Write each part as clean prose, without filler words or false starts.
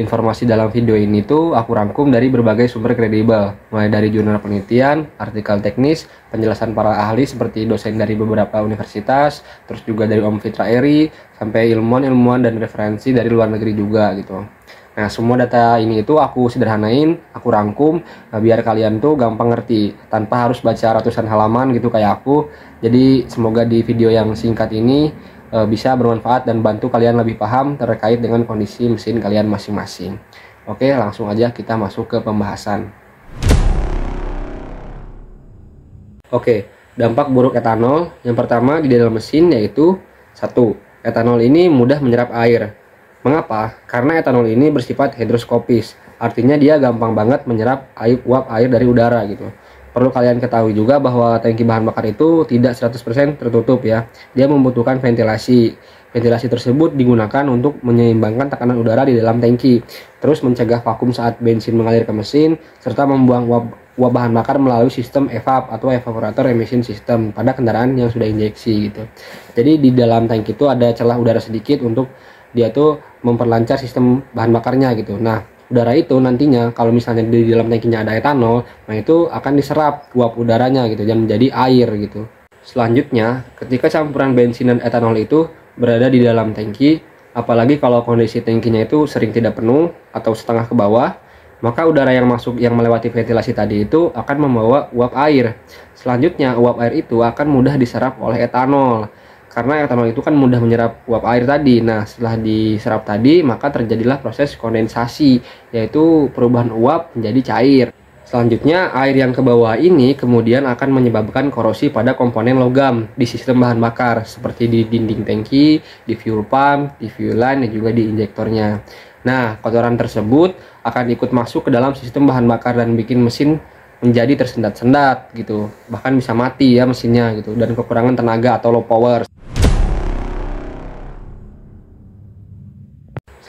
Informasi dalam video ini tuh aku rangkum dari berbagai sumber kredibel, mulai dari jurnal penelitian, artikel teknis, penjelasan para ahli seperti dosen dari beberapa universitas, terus juga dari Om Fitra Eri, sampai ilmuwan-ilmuwan dan referensi dari luar negeri juga gitu. Nah, semua data ini itu aku sederhanain, aku rangkum, biar kalian tuh gampang ngerti, tanpa harus baca ratusan halaman gitu kayak aku. Jadi semoga di video yang singkat ini bisa bermanfaat dan bantu kalian lebih paham terkait dengan kondisi mesin kalian masing-masing. Oke, langsung aja kita masuk ke pembahasan. Oke, dampak buruk etanol yang pertama di dalam mesin yaitu 1. Etanol ini mudah menyerap air. Mengapa? Karena etanol ini bersifat hidroskopis, artinya dia gampang banget menyerap uap air dari udara gitu. Perlu kalian ketahui juga bahwa tangki bahan bakar itu tidak 100% tertutup ya. Dia membutuhkan ventilasi. Ventilasi tersebut digunakan untuk menyeimbangkan tekanan udara di dalam tangki, terus mencegah vakum saat bensin mengalir ke mesin, serta membuang uap bahan bakar melalui sistem evap atau evaporator emission system pada kendaraan yang sudah injeksi gitu. Jadi di dalam tangki itu ada celah udara sedikit untuk dia tuh memperlancar sistem bahan bakarnya gitu. Nah, udara itu nantinya kalau misalnya di dalam tangkinya ada etanol, nah itu akan diserap uap udaranya gitu dan menjadi air gitu. Selanjutnya, ketika campuran bensin dan etanol itu berada di dalam tangki, apalagi kalau kondisi tangkinya itu sering tidak penuh atau setengah ke bawah, maka udara yang masuk yang melewati ventilasi tadi itu akan membawa uap air. Selanjutnya, uap air itu akan mudah diserap oleh etanol. Karena etanol itu kan mudah menyerap uap air tadi. Nah, setelah diserap tadi, maka terjadilah proses kondensasi, yaitu perubahan uap menjadi cair. Selanjutnya, air yang ke bawah ini kemudian akan menyebabkan korosi pada komponen logam di sistem bahan bakar, seperti di dinding tangki, di fuel pump, di fuel line, dan juga di injektornya. Nah, kotoran tersebut akan ikut masuk ke dalam sistem bahan bakar dan bikin mesin menjadi tersendat-sendat gitu. Bahkan bisa mati ya mesinnya gitu, dan kekurangan tenaga atau low power.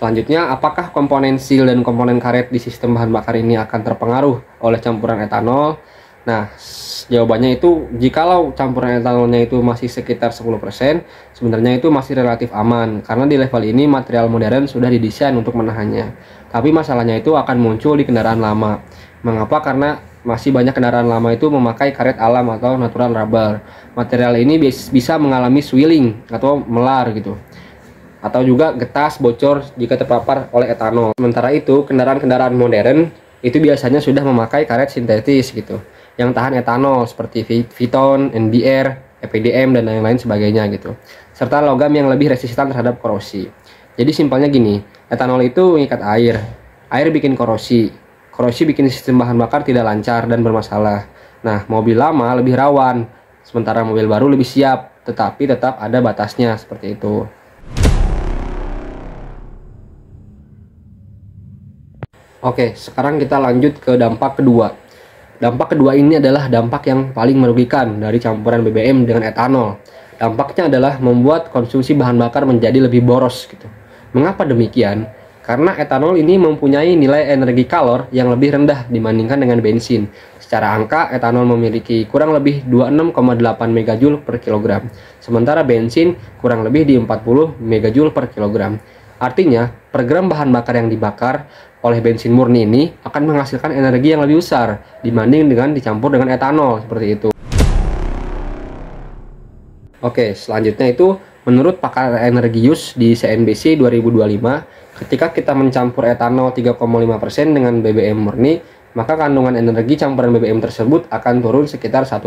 Selanjutnya, apakah komponen seal dan komponen karet di sistem bahan bakar ini akan terpengaruh oleh campuran etanol? Nah, jawabannya itu jikalau campuran etanolnya itu masih sekitar 10%, sebenarnya itu masih relatif aman karena di level ini material modern sudah didesain untuk menahannya. Tapi masalahnya itu akan muncul di kendaraan lama. Mengapa? Karena masih banyak kendaraan lama itu memakai karet alam atau natural rubber. Material ini bisa mengalami swelling atau melar gitu, atau juga getas bocor jika terpapar oleh etanol. Sementara itu, kendaraan-kendaraan modern itu biasanya sudah memakai karet sintetis gitu, yang tahan etanol seperti Viton, NBR, EPDM, dan lain-lain sebagainya gitu. Serta logam yang lebih resistan terhadap korosi. Jadi simpelnya gini, etanol itu mengikat air. Air bikin korosi. Korosi bikin sistem bahan bakar tidak lancar dan bermasalah. Nah, mobil lama lebih rawan, sementara mobil baru lebih siap, tetapi tetap ada batasnya seperti itu. Oke, sekarang kita lanjut ke dampak kedua. Dampak kedua ini adalah dampak yang paling merugikan dari campuran BBM dengan etanol. Dampaknya adalah membuat konsumsi bahan bakar menjadi lebih boros gitu. Mengapa demikian? Karena etanol ini mempunyai nilai energi kalor yang lebih rendah dibandingkan dengan bensin. Secara angka, etanol memiliki kurang lebih 26,8 megajoule per kilogram. Sementara bensin kurang lebih di 40 megajoule per kilogram. Artinya, per gram bahan bakar yang dibakar oleh bensin murni ini akan menghasilkan energi yang lebih besar dibanding dengan dicampur dengan etanol seperti itu. Oke, selanjutnya itu menurut pakar energi use di CNBC 2025, ketika kita mencampur etanol 3,5% dengan BBM murni, maka kandungan energi campuran BBM tersebut akan turun sekitar 1%.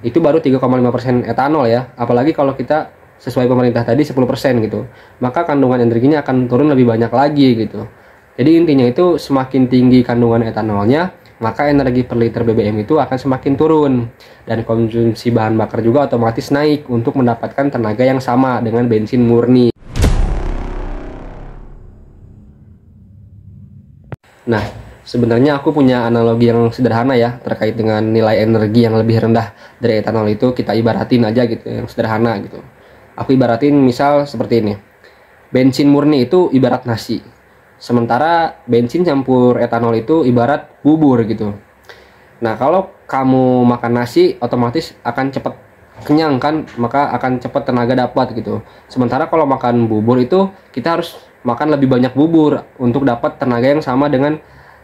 Itu baru 3,5% etanol ya, apalagi kalau kita sesuai pemerintah tadi 10% gitu, maka kandungan energinya akan turun lebih banyak lagi gitu. Jadi intinya itu semakin tinggi kandungan etanolnya, maka energi per liter BBM itu akan semakin turun. Dan konsumsi bahan bakar juga otomatis naik untuk mendapatkan tenaga yang sama dengan bensin murni. Nah, sebenarnya aku punya analogi yang sederhana ya terkait dengan nilai energi yang lebih rendah dari etanol itu. Kita ibaratin aja gitu, yang sederhana gitu. Aku ibaratin misal seperti ini. Bensin murni itu ibarat nasi. Sementara bensin campur etanol itu ibarat bubur gitu. Nah, kalau kamu makan nasi otomatis akan cepat kenyang kan, maka akan cepat tenaga dapat gitu. Sementara kalau makan bubur itu kita harus makan lebih banyak bubur untuk dapat tenaga yang sama dengan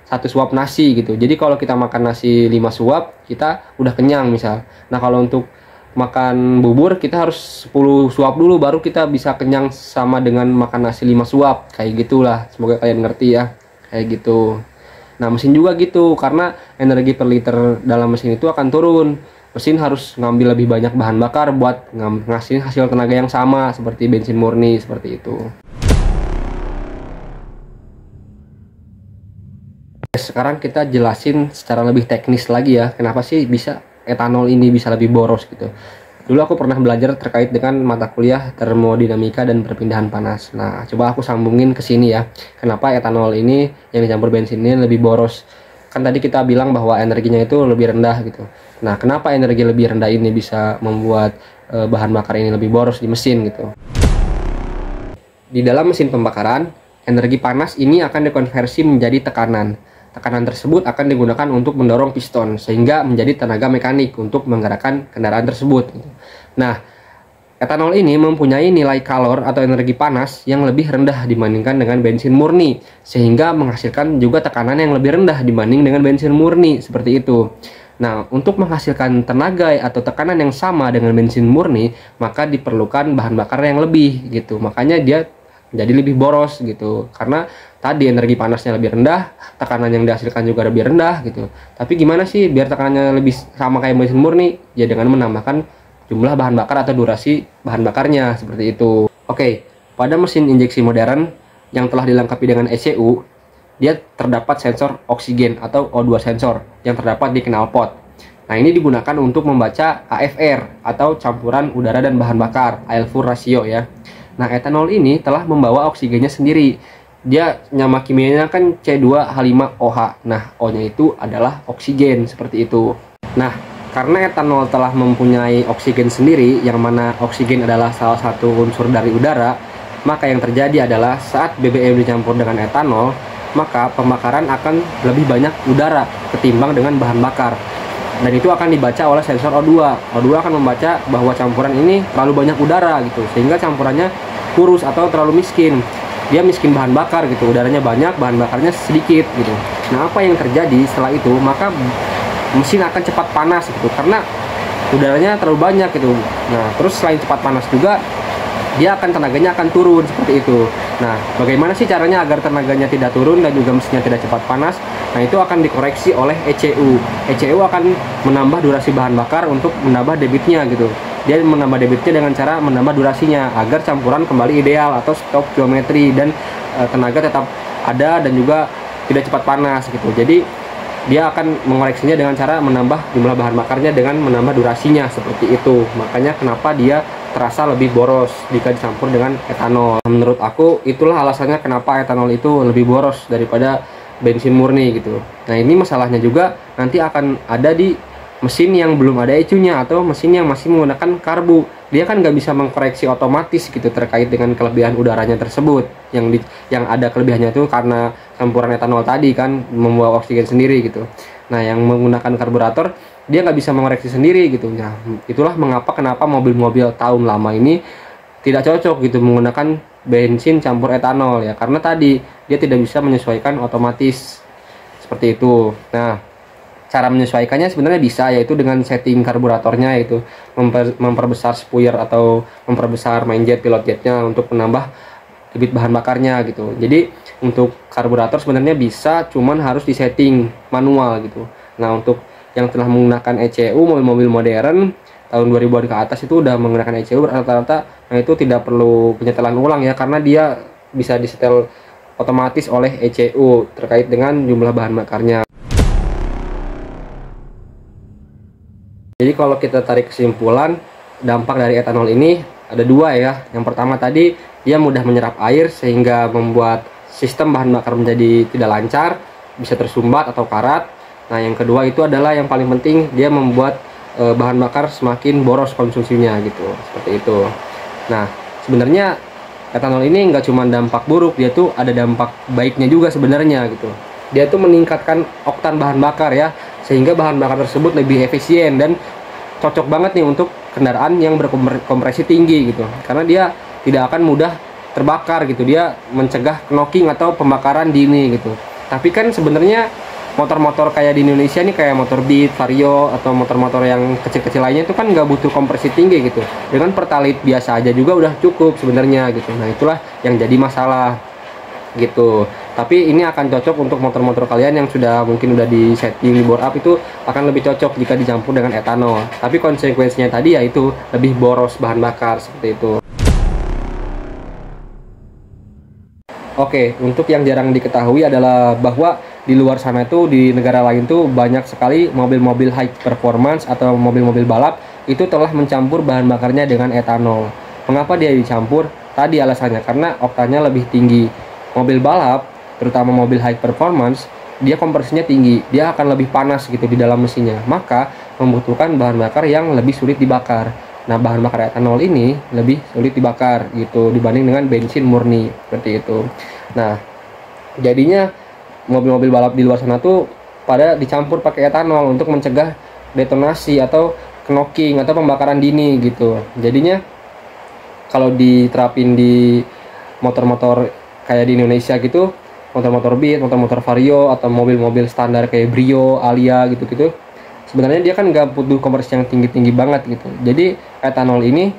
satu suap nasi gitu. Jadi kalau kita makan nasi 5 suap, kita udah kenyang misal. Nah, kalau untuk makan bubur kita harus 10 suap dulu baru kita bisa kenyang sama dengan makan nasi 5 suap. Kayak gitulah. Semoga kalian ngerti ya. Kayak gitu. Nah, mesin juga gitu, karena energi per liter dalam mesin itu akan turun. Mesin harus ngambil lebih banyak bahan bakar buat ngasih hasil tenaga yang sama seperti bensin murni, seperti itu. Sekarang kita jelasin secara lebih teknis lagi ya, kenapa sih bisa etanol ini bisa lebih boros gitu. Dulu aku pernah belajar terkait dengan mata kuliah termodinamika dan perpindahan panas. Nah, coba aku sambungin ke sini ya. Kenapa etanol ini yang dicampur bensin ini lebih boros? Kan tadi kita bilang bahwa energinya itu lebih rendah gitu. Nah, kenapa energi lebih rendah ini bisa membuat bahan bakar ini lebih boros di mesin gitu? Di dalam mesin pembakaran, energi panas ini akan dikonversi menjadi tekanan. Tekanan tersebut akan digunakan untuk mendorong piston sehingga menjadi tenaga mekanik untuk menggerakkan kendaraan tersebut. Nah, etanol ini mempunyai nilai kalor atau energi panas yang lebih rendah dibandingkan dengan bensin murni, sehingga menghasilkan juga tekanan yang lebih rendah dibanding dengan bensin murni, seperti itu. Nah, untuk menghasilkan tenaga atau tekanan yang sama dengan bensin murni, maka diperlukan bahan bakar yang lebih gitu. Makanya dia jadi lebih boros gitu, karena tadi energi panasnya lebih rendah, tekanan yang dihasilkan juga lebih rendah gitu. Tapi gimana sih biar tekanannya lebih sama kayak bensin murni? Ya dengan menambahkan jumlah bahan bakar atau durasi bahan bakarnya, seperti itu. Oke, pada mesin injeksi modern yang telah dilengkapi dengan ECU, dia terdapat sensor oksigen atau O2 sensor yang terdapat di knalpot. Nah, ini digunakan untuk membaca AFR atau campuran udara dan bahan bakar, air-fuel ratio ya. Nah, etanol ini telah membawa oksigennya sendiri. Dia nyama kimianya kan C2H5OH. Nah, O-nya itu adalah oksigen, seperti itu. Nah, karena etanol telah mempunyai oksigen sendiri, yang mana oksigen adalah salah satu unsur dari udara, maka yang terjadi adalah saat BBM dicampur dengan etanol, maka pembakaran akan lebih banyak udara ketimbang dengan bahan bakar. Dan itu akan dibaca oleh sensor O2. O2 akan membaca bahwa campuran ini terlalu banyak udara gitu, sehingga campurannya kurus atau terlalu miskin. Dia miskin bahan bakar gitu, udaranya banyak, bahan bakarnya sedikit gitu. Nah, apa yang terjadi setelah itu? Maka mesin akan cepat panas gitu, karena udaranya terlalu banyak gitu. Nah, terus selain cepat panas juga, dia akan tenaganya akan turun, seperti itu. Nah, bagaimana sih caranya agar tenaganya tidak turun dan juga mesinnya tidak cepat panas? Nah, itu akan dikoreksi oleh ECU. ECU akan menambah durasi bahan bakar untuk menambah debitnya gitu. Dia menambah debitnya dengan cara menambah durasinya agar campuran kembali ideal atau stop geometri dan tenaga tetap ada dan juga tidak cepat panas gitu. Jadi dia akan mengoreksinya dengan cara menambah jumlah bahan bakarnya dengan menambah durasinya, seperti itu. Makanya kenapa dia terasa lebih boros jika dicampur dengan etanol. Menurut aku itulah alasannya kenapa etanol itu lebih boros daripada bensin murni gitu. Nah, ini masalahnya juga nanti akan ada di mesin yang belum ada ECU-nya atau mesin yang masih menggunakan karbu. Dia kan nggak bisa mengkoreksi otomatis gitu terkait dengan kelebihan udaranya tersebut. Yang ada kelebihannya itu karena campuran etanol tadi kan membawa oksigen sendiri gitu. Nah, yang menggunakan karburator dia nggak bisa mengoreksi sendiri gitu. Nah, itulah kenapa mobil-mobil tahun lama ini tidak cocok gitu menggunakan bensin campur etanol ya, karena tadi dia tidak bisa menyesuaikan otomatis, seperti itu. Nah, cara menyesuaikannya sebenarnya bisa, yaitu dengan setting karburatornya, yaitu memperbesar spuyer atau memperbesar main jet, pilot jetnya untuk menambah debit bahan bakarnya gitu. Jadi untuk karburator sebenarnya bisa, cuman harus disetting manual gitu. Nah, untuk yang telah menggunakan ECU, mobil-mobil modern tahun 2000-an ke atas itu udah menggunakan ECU rata-rata. Nah, itu tidak perlu penyetelan ulang ya, karena dia bisa disetel otomatis oleh ECU terkait dengan jumlah bahan bakarnya. Jadi kalau kita tarik kesimpulan, dampak dari etanol ini ada dua ya. Yang pertama tadi, dia mudah menyerap air sehingga membuat sistem bahan bakar menjadi tidak lancar, bisa tersumbat atau karat. Nah, yang kedua itu adalah yang paling penting, dia membuat bahan bakar semakin boros konsumsinya gitu, seperti itu. Nah, sebenarnya etanol ini nggak cuma dampak buruk, dia tuh ada dampak baiknya juga sebenarnya gitu. Dia tuh meningkatkan oktan bahan bakar ya, sehingga bahan bakar tersebut lebih efisien dan cocok banget nih untuk kendaraan yang berkompresi tinggi gitu, karena dia tidak akan mudah terbakar gitu, dia mencegah knocking atau pembakaran dini gitu. Tapi kan sebenarnya motor-motor kayak di Indonesia nih, kayak motor Beat, Vario, atau motor-motor yang kecil-kecil lainnya itu kan nggak butuh kompresi tinggi gitu. Dengan pertalite biasa aja juga udah cukup sebenarnya gitu. Nah itulah yang jadi masalah gitu. Tapi ini akan cocok untuk motor-motor kalian yang sudah mungkin udah di setting di bore up, itu akan lebih cocok jika dicampur dengan etanol. Tapi konsekuensinya tadi yaitu lebih boros bahan bakar seperti itu. Oke, untuk yang jarang diketahui adalah bahwa di luar sana itu, di negara lain tuh banyak sekali mobil-mobil high performance atau mobil-mobil balap itu telah mencampur bahan bakarnya dengan etanol. Mengapa dia dicampur? Tadi alasannya karena oktannya lebih tinggi. Mobil balap, terutama mobil high performance, dia kompresinya tinggi, dia akan lebih panas gitu di dalam mesinnya, maka membutuhkan bahan bakar yang lebih sulit dibakar. Nah, bahan bakar etanol ini lebih sulit dibakar gitu dibanding dengan bensin murni seperti itu. Nah, jadinya mobil-mobil balap di luar sana tuh pada dicampur pakai etanol untuk mencegah detonasi atau knocking atau pembakaran dini gitu. Jadinya kalau diterapin di motor-motor kayak di Indonesia gitu, motor-motor Beat, motor-motor Vario, atau mobil-mobil standar kayak Brio, Alia gitu-gitu, sebenarnya dia kan nggak butuh kompresi yang tinggi-tinggi banget gitu. Jadi etanol ini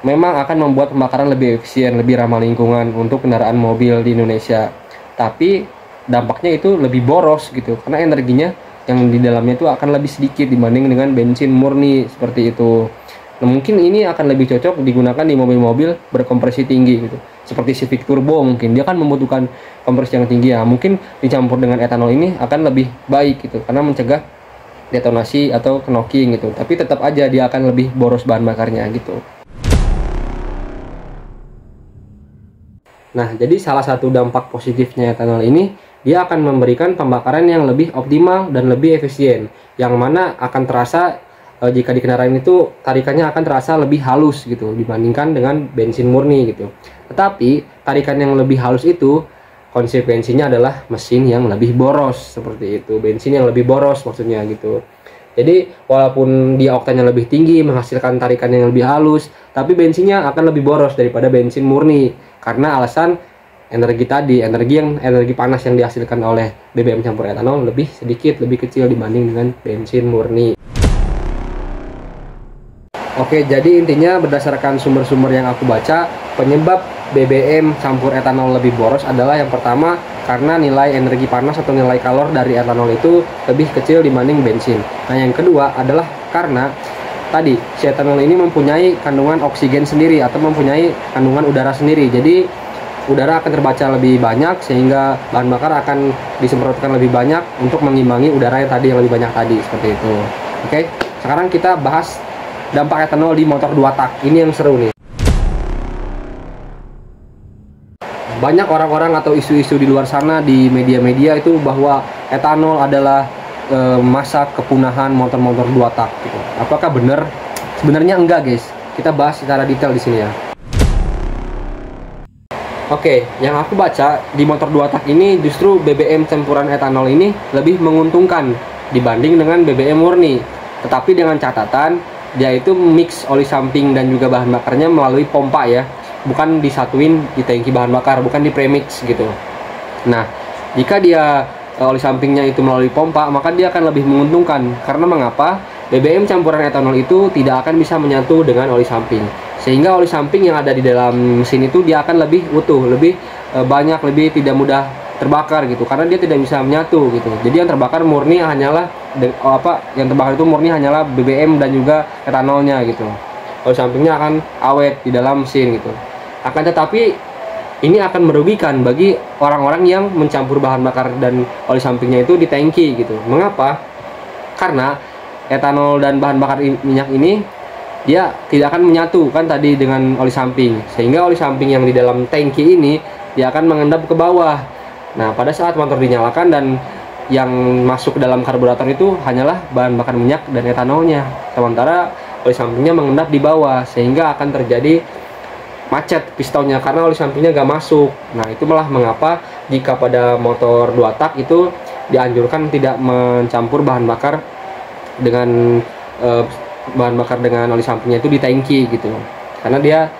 memang akan membuat pembakaran lebih efisien, lebih ramah lingkungan untuk kendaraan mobil di Indonesia. Tapi dampaknya itu lebih boros gitu, karena energinya yang di dalamnya itu akan lebih sedikit dibanding dengan bensin murni seperti itu. Nah, mungkin ini akan lebih cocok digunakan di mobil-mobil berkompresi tinggi gitu. Seperti Civic Turbo, mungkin dia kan membutuhkan kompresi yang tinggi ya. Mungkin dicampur dengan etanol ini akan lebih baik gitu, karena mencegah detonasi atau knocking gitu. Tapi tetap aja dia akan lebih boros bahan bakarnya gitu. Nah, jadi salah satu dampak positifnya etanol ini, dia akan memberikan pembakaran yang lebih optimal dan lebih efisien, yang mana akan terasa jika di kendaraan itu tarikannya akan terasa lebih halus gitu dibandingkan dengan bensin murni gitu. Tetapi tarikan yang lebih halus itu konsekuensinya adalah mesin yang lebih boros seperti itu, bensin yang lebih boros maksudnya gitu. Jadi walaupun dia oktannya lebih tinggi, menghasilkan tarikan yang lebih halus, tapi bensinnya akan lebih boros daripada bensin murni karena alasan energi tadi, energi panas yang dihasilkan oleh BBM campur etanol lebih sedikit, lebih kecil dibanding dengan bensin murni. Oke, jadi intinya berdasarkan sumber-sumber yang aku baca, penyebab BBM campur etanol lebih boros adalah yang pertama karena nilai energi panas atau nilai kalor dari etanol itu lebih kecil dibanding bensin. Nah, yang kedua adalah karena tadi si etanol ini mempunyai kandungan oksigen sendiri atau mempunyai kandungan udara sendiri. Jadi udara akan terbaca lebih banyak sehingga bahan bakar akan disemprotkan lebih banyak untuk mengimbangi udara yang tadi yang lebih banyak tadi seperti itu. Oke, sekarang kita bahas dampak etanol di motor 2 tak. Ini yang seru nih. Banyak orang-orang atau isu-isu di luar sana di media-media itu bahwa etanol adalah masa kepunahan motor-motor 2 tak gitu. Apakah benar? Sebenarnya enggak, guys. Kita bahas secara detail di sini ya. Oke, yang aku baca di motor 2 tak ini justru BBM campuran etanol ini lebih menguntungkan dibanding dengan BBM murni. Tetapi dengan catatan dia itu mix oli samping dan juga bahan bakarnya melalui pompa ya, bukan disatuin di tangki bahan bakar, bukan di premix gitu. Nah, jika dia oli sampingnya itu melalui pompa, maka dia akan lebih menguntungkan. Karena mengapa? BBM campuran etanol itu tidak akan bisa menyatu dengan oli samping, sehingga oli samping yang ada di dalam mesin itu dia akan lebih utuh, lebih banyak, lebih tidak mudah terbakar gitu, karena dia tidak bisa menyatu gitu. Jadi yang terbakar murni hanyalah yang terbakar itu murni hanyalah BBM dan juga etanolnya gitu. Oli sampingnya akan awet di dalam mesin gitu. Akan tetapi ini akan merugikan bagi orang-orang yang mencampur bahan bakar dan oli sampingnya itu di tangki gitu. Mengapa? Karena etanol dan bahan bakar minyak ini dia tidak akan menyatu kan tadi dengan oli samping, sehingga oli samping yang di dalam tangki ini dia akan mengendap ke bawah. Nah, pada saat motor dinyalakan dan yang masuk ke dalam karburator itu hanyalah bahan bakar minyak dan etanolnya, sementara oli sampingnya mengendap di bawah, sehingga akan terjadi macet pistonnya karena oli sampingnya gak masuk. Nah, itu malah mengapa jika pada motor 2 tak itu dianjurkan tidak mencampur bahan bakar dengan oli sampingnya itu di tangki gitu, karena dia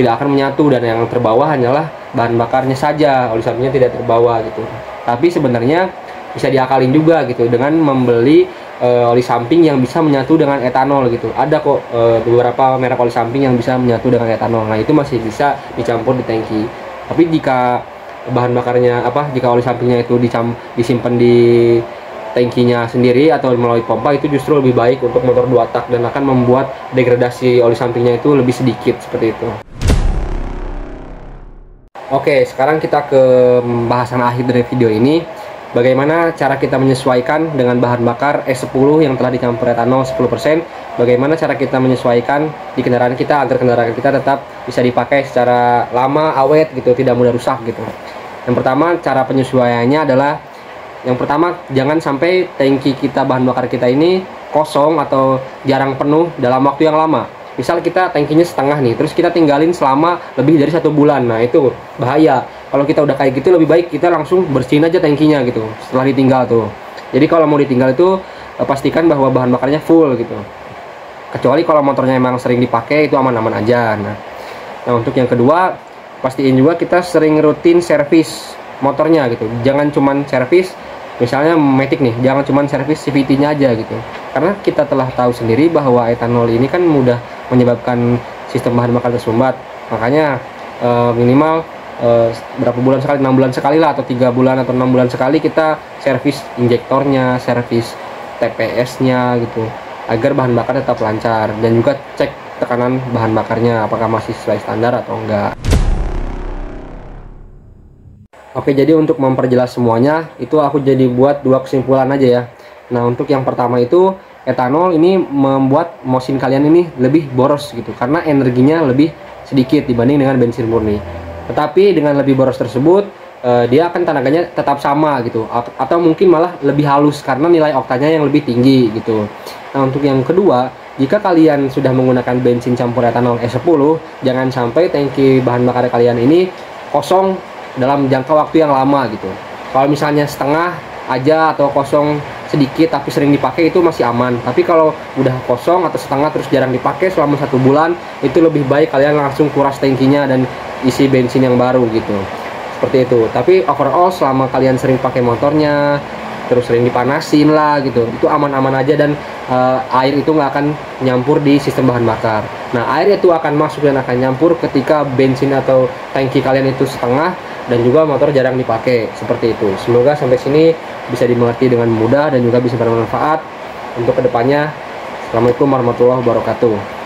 tidak akan menyatu, dan yang terbawa hanyalah bahan bakarnya saja, oli sampingnya tidak terbawa gitu. Tapi sebenarnya bisa diakalin juga gitu dengan membeli oli samping yang bisa menyatu dengan etanol gitu. Ada kok beberapa merek oli samping yang bisa menyatu dengan etanol. Nah, itu masih bisa dicampur di tangki. Tapi jika bahan bakarnya jika oli sampingnya itu disimpan di tangkinya sendiri atau melalui pompa, itu justru lebih baik untuk motor 2 tak dan akan membuat degradasi oli sampingnya itu lebih sedikit seperti itu. Oke, sekarang kita ke pembahasan akhir dari video ini. Bagaimana cara kita menyesuaikan dengan bahan bakar E10 yang telah dicampur etanol 10%. Bagaimana cara kita menyesuaikan di kendaraan kita agar kendaraan kita tetap bisa dipakai secara lama, awet gitu, tidak mudah rusak gitu. Yang pertama, cara penyesuaiannya adalah yang pertama, jangan sampai tangki kita, bahan bakar kita ini kosong atau jarang penuh dalam waktu yang lama. Misal kita tangkinya setengah nih, terus kita tinggalin selama lebih dari 1 bulan. Nah, itu bahaya. Kalau kita udah kayak gitu, lebih baik kita langsung bersihin aja tangkinya gitu setelah ditinggal tuh. Jadi kalau mau ditinggal itu pastikan bahwa bahan bakarnya full gitu. Kecuali kalau motornya emang sering dipakai, itu aman-aman aja. Nah, untuk yang kedua, pastiin juga kita sering rutin servis motornya gitu. Jangan cuman servis, misalnya Matic nih, jangan cuman servis CVT-nya aja gitu. Karena kita telah tahu sendiri bahwa etanol ini kan mudah menyebabkan sistem bahan bakar tersumbat. Makanya minimal berapa bulan sekali, 6 bulan sekali lah, atau 3 bulan atau 6 bulan sekali kita servis injektornya, servis TPS-nya gitu, agar bahan bakar tetap lancar, dan juga cek tekanan bahan bakarnya apakah masih sesuai standar atau enggak. Oke, jadi untuk memperjelas semuanya, itu aku jadi buat 2 kesimpulan aja ya. Nah, untuk yang pertama itu, etanol ini membuat mesin kalian ini lebih boros gitu, karena energinya lebih sedikit dibanding dengan bensin murni. Tetapi dengan lebih boros tersebut, dia akan tenaganya tetap sama gitu, atau mungkin malah lebih halus karena nilai oktanya yang lebih tinggi gitu. Nah, untuk yang kedua, jika kalian sudah menggunakan bensin campur etanol E10, jangan sampai tangki bahan bakar kalian ini kosong dalam jangka waktu yang lama gitu. Kalau misalnya setengah aja atau kosong sedikit tapi sering dipakai, itu masih aman. Tapi kalau udah kosong atau setengah terus jarang dipakai selama 1 bulan, itu lebih baik kalian langsung kuras tangkinya dan isi bensin yang baru gitu. Seperti itu. Tapi overall selama kalian sering pakai motornya, terus sering dipanasin lah gitu, itu aman-aman aja, dan air itu nggak akan nyampur di sistem bahan bakar. Nah, air itu akan masuk dan akan nyampur ketika bensin atau tangki kalian itu setengah dan juga motor jarang dipakai, seperti itu. Semoga sampai sini bisa dimengerti dengan mudah dan juga bisa bermanfaat untuk kedepannya. Assalamualaikum warahmatullahi wabarakatuh.